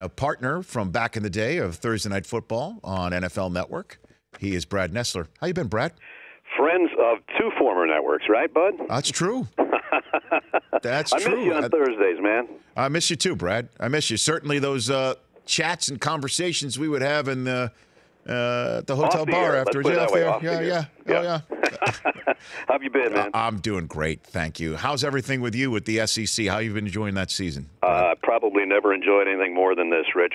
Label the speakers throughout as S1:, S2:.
S1: A partner from back in the day of Thursday Night Football on NFL Network. He is Brad Nessler. How you been, Brad?
S2: Friends of two former networks, right, bud?
S1: That's true. That's
S2: I
S1: true.
S2: I miss you on Thursdays, man.
S1: I miss you too, Brad. I miss you. Certainly those chats and conversations we would have in the hotel bar after.
S2: Yeah. How have you been, man?
S1: I'm doing great, thank you. How's everything with you with the SEC? How you been enjoying that season?
S2: Probably never enjoyed anything more than this, Rich.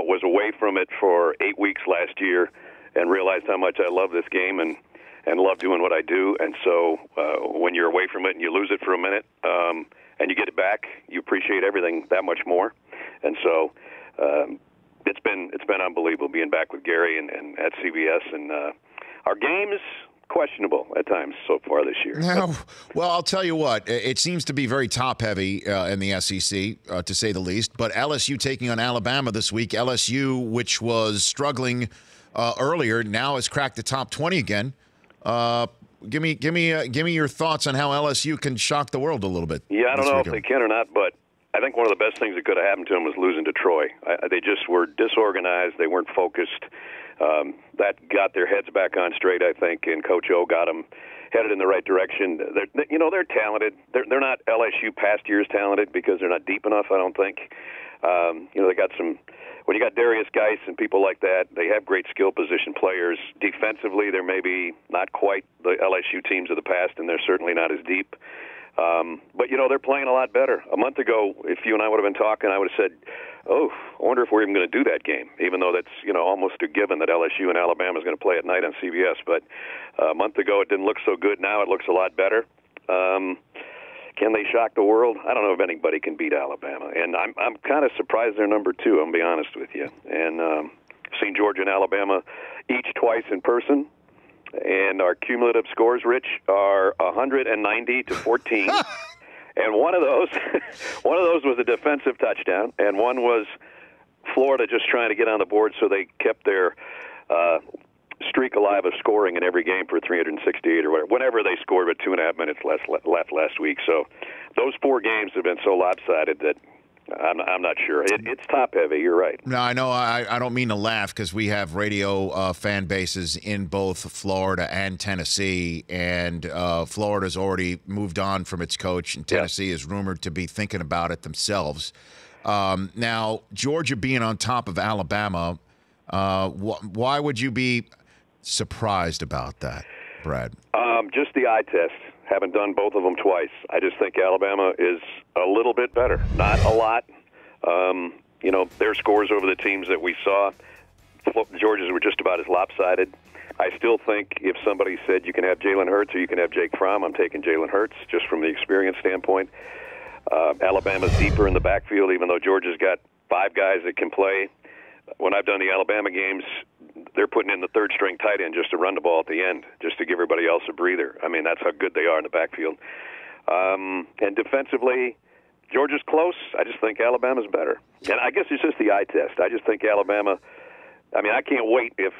S2: Was away from it for 8 weeks last year and realized how much I love this game and love doing what I do. And so when you're away from it and you lose it for a minute and you get it back, you appreciate everything that much more. And so it's been unbelievable being back with Gary and at CBS. And our game is questionable at times so far this year.
S1: Well, I'll tell you what. It seems to be very top-heavy in the SEC, to say the least. But LSU taking on Alabama this week. LSU, which was struggling earlier, now has cracked the top 20 again. Give me your thoughts on how LSU can shock the world a little bit.
S2: Yeah, I don't know if they can or not, but I think one of the best things that could have happened to them was losing to Troy. They just were disorganized. They weren't focused. That got their heads back on straight, I think, and Coach O got them headed in the right direction. They're talented. They're not LSU past years talented because they're not deep enough, I don't think. They got some. When you got Darius Geis and people like that, they have great skill position players. Defensively, they're maybe not quite the LSU teams of the past, and they're certainly not as deep. But they're playing a lot better. A month ago, if you and I would have been talking, I would have said, I wonder if we're even going to do that game, even though that's, almost a given that LSU and Alabama is going to play at night on CBS. But a month ago, it didn't look so good. Now it looks a lot better. Can they shock the world? I don't know if anybody can beat Alabama. And I'm kind of surprised they're number 2, I'm going to be honest with you. And I've seen Georgia and Alabama each twice in person. And our cumulative scores, Rich, are 190 to 14. And one of those was a defensive touchdown, and one was Florida just trying to get on the board, so they kept their streak alive of scoring in every game for 368 or whatever. Whenever they scored with 2.5 minutes left last week. So those 4 games have been so lopsided that I'm not sure. It's top heavy. You're right.
S1: No, I know. I don't mean to laugh because we have radio fan bases in both Florida and Tennessee, and Florida's already moved on from its coach, and Tennessee is rumored to be thinking about it themselves. Now, Georgia being on top of Alabama, why would you be surprised about that, Brad?
S2: Just the eye test. Haven't done both of them twice. I just think Alabama is a little bit better. Not a lot. Their scores over the teams that we saw, Georgia's were just about as lopsided. I still think if somebody said you can have Jalen Hurts or you can have Jake Fromm, I'm taking Jalen Hurts just from the experience standpoint. Alabama's deeper in the backfield, even though Georgia's got 5 guys that can play. When I've done the Alabama games, they're putting in the third-string tight end just to run the ball at the end, just to give everybody else a breather. I mean, that's how good they are in the backfield. And defensively, Georgia's close. I just think Alabama's better. And I guess it's just the eye test. I just think Alabama – I can't wait if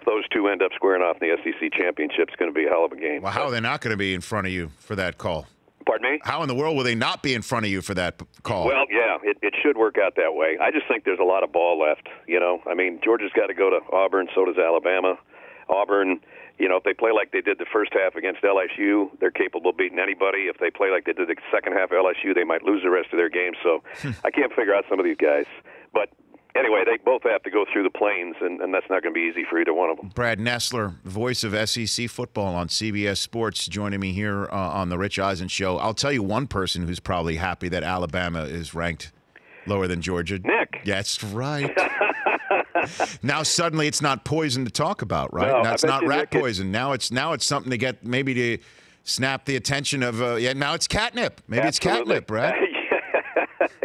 S2: those two end up squaring off in the SEC championship. It's going to be a hell of a game.
S1: Well, how are they not going to be in front of you for that call?
S2: Pardon me?
S1: How in the world will they not be in front of you for that call?
S2: Well, yeah, it should work out that way. I just think there's a lot of ball left, Georgia's got to go to Auburn, so does Alabama. Auburn, if they play like they did the first half against LSU, they're capable of beating anybody. If they play like they did the second half of LSU, they might lose the rest of their games. So I can't figure out some of these guys. But anyway, they both have to go through the plains, and that's not going to be easy for either one of them.
S1: Brad Nessler, voice of SEC football on CBS Sports, joining me here on the Rich Eisen Show. I'll tell you one person who's probably happy that Alabama is ranked lower than Georgia.
S2: Nick.
S1: That's right. Now suddenly it's not poison to talk about, right?
S2: No,
S1: That's not rat poison. Now it's something to get maybe to snap the attention of. Now it's catnip. Maybe
S2: Absolutely.
S1: It's catnip, Brad.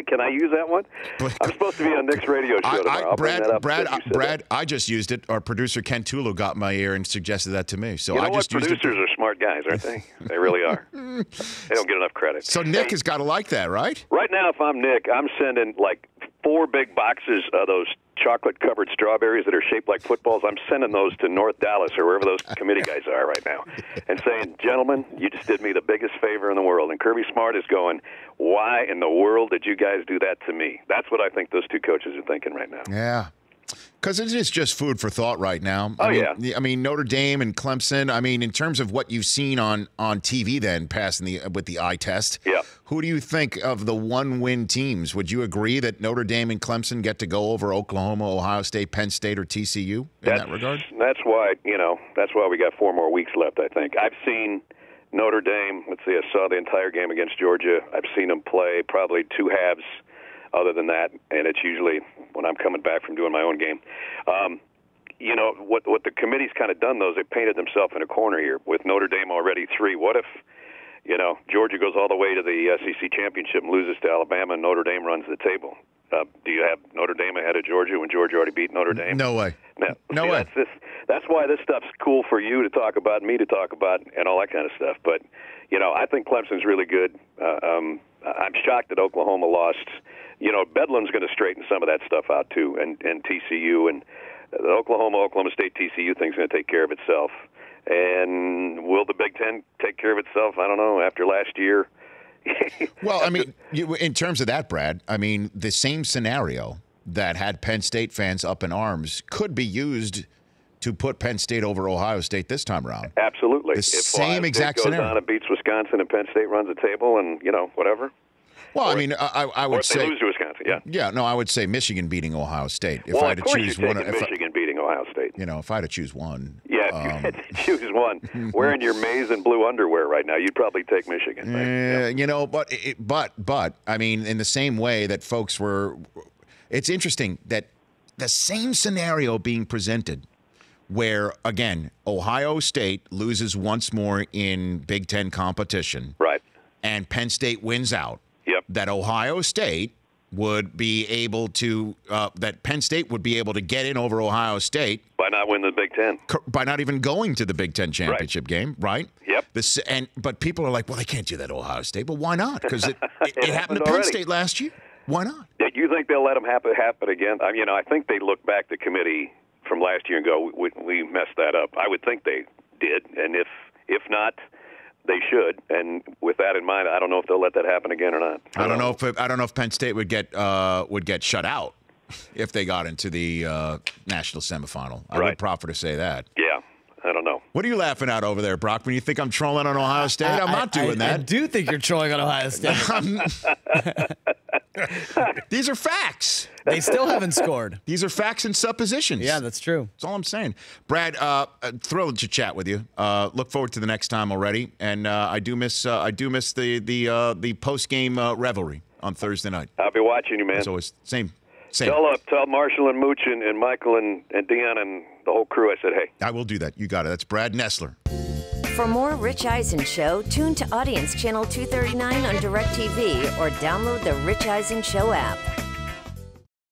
S2: Can I use that one? I'm supposed to be on Nick's radio show tomorrow.
S1: Brad, I just used it. Our producer Ken Tulu got in my ear and suggested that to me. So I just used it.
S2: Producers are smart guys, aren't they? They really are. They don't get enough credit.
S1: So Nick has got to like that, right?
S2: Right now, if I'm Nick, I'm sending like 4 big boxes of those chocolate-covered strawberries that are shaped like footballs, I'm sending those to North Dallas or wherever those committee guys are right now and saying, gentlemen, you just did me the biggest favor in the world. And Kirby Smart is going, why in the world did you guys do that to me? That's what I think those two coaches are thinking right now.
S1: Yeah. Because it is just food for thought right now.
S2: I
S1: mean, Notre Dame and Clemson. I mean, in terms of what you've seen on TV, then passing with the eye test.
S2: Yeah.
S1: Who do you think of the one-win teams? Would you agree that Notre Dame and Clemson get to go over Oklahoma, Ohio State, Penn State, or TCU in that regard?
S2: That's why we got 4 more weeks left. I think I've seen Notre Dame. Let's see, I saw the entire game against Georgia. I've seen them play probably 2 halves. Other than that, and it's usually when I'm coming back from doing my own game. What the committee's kind of done, though, is they painted themselves in a corner here with Notre Dame already 3. What if, Georgia goes all the way to the SEC championship and loses to Alabama, and Notre Dame runs the table? Do you have Notre Dame ahead of Georgia when Georgia already beat Notre Dame?
S1: No way. No way.
S2: That's why this stuff's cool for you to talk about, me to talk about, and all that kind of stuff. But, I think Clemson's really good. I'm shocked that Oklahoma lost. Bedlam's going to straighten some of that stuff out, too, and TCU. And the Oklahoma State TCU thing's going to take care of itself. And will the Big Ten take care of itself? I don't know, after last year.
S1: Well, I mean, in terms of that, Brad, I mean, the same scenario that had Penn State fans up in arms could be used to put Penn State over Ohio State this time around.
S2: Absolutely.
S1: The same exact scenario.
S2: If Ohio State goes on and beats Wisconsin and Penn State runs the table and, whatever.
S1: Well, I mean, I would say.
S2: Or if they lose to Wisconsin, yeah.
S1: Yeah, no, I would say Michigan beating Ohio State.
S2: If I had to choose one. Michigan beating Ohio State.
S1: If I had to choose one.
S2: Yeah, if you had to choose one. Wearing your maize and blue underwear right now, you'd probably take Michigan. Right? Yeah.
S1: But, I mean, in the same way that folks were. It's interesting that the same scenario being presented where, again, Ohio State loses once more in Big Ten competition.
S2: Right.
S1: And Penn State wins out.
S2: Yep.
S1: That Ohio State would be able to, that Penn State would be able to get in over Ohio State.
S2: By not winning the Big Ten.
S1: By not even going to the Big Ten championship game, right?
S2: Yep.
S1: But people are like, well, they can't do that to Ohio State. Well, why not? Because it happened to Penn State last year. Why not?
S2: Yeah, you think they'll let them happen again? I think they look back the committee from last year and go, we messed that up. I would think they did, and if not, they should. And with that in mind, I don't know if they'll let that happen again or not.
S1: I don't know if Penn State would get shut out if they got into the national semifinal. I would proffer to say that.
S2: Yeah, I don't know.
S1: What are you laughing at over there, Brockman? You think I'm trolling on Ohio State? I'm not doing that.
S3: I do think you're trolling on Ohio State.
S1: These are facts.
S3: They still haven't scored.
S1: These are facts and suppositions.
S3: Yeah, that's true.
S1: That's all I'm saying. Brad, thrilled to chat with you. Look forward to the next time already. And I do miss the post game revelry on Thursday night.
S2: I'll be watching you, man.
S1: As always, same.
S2: Tell Marshall and Mooch and Michael and Dion and the whole crew I said hey.
S1: I will do that. You got it. That's Brad Nessler.
S4: For more Rich Eisen Show, tune to Audience Channel 239 on DirecTV or download the Rich Eisen Show app.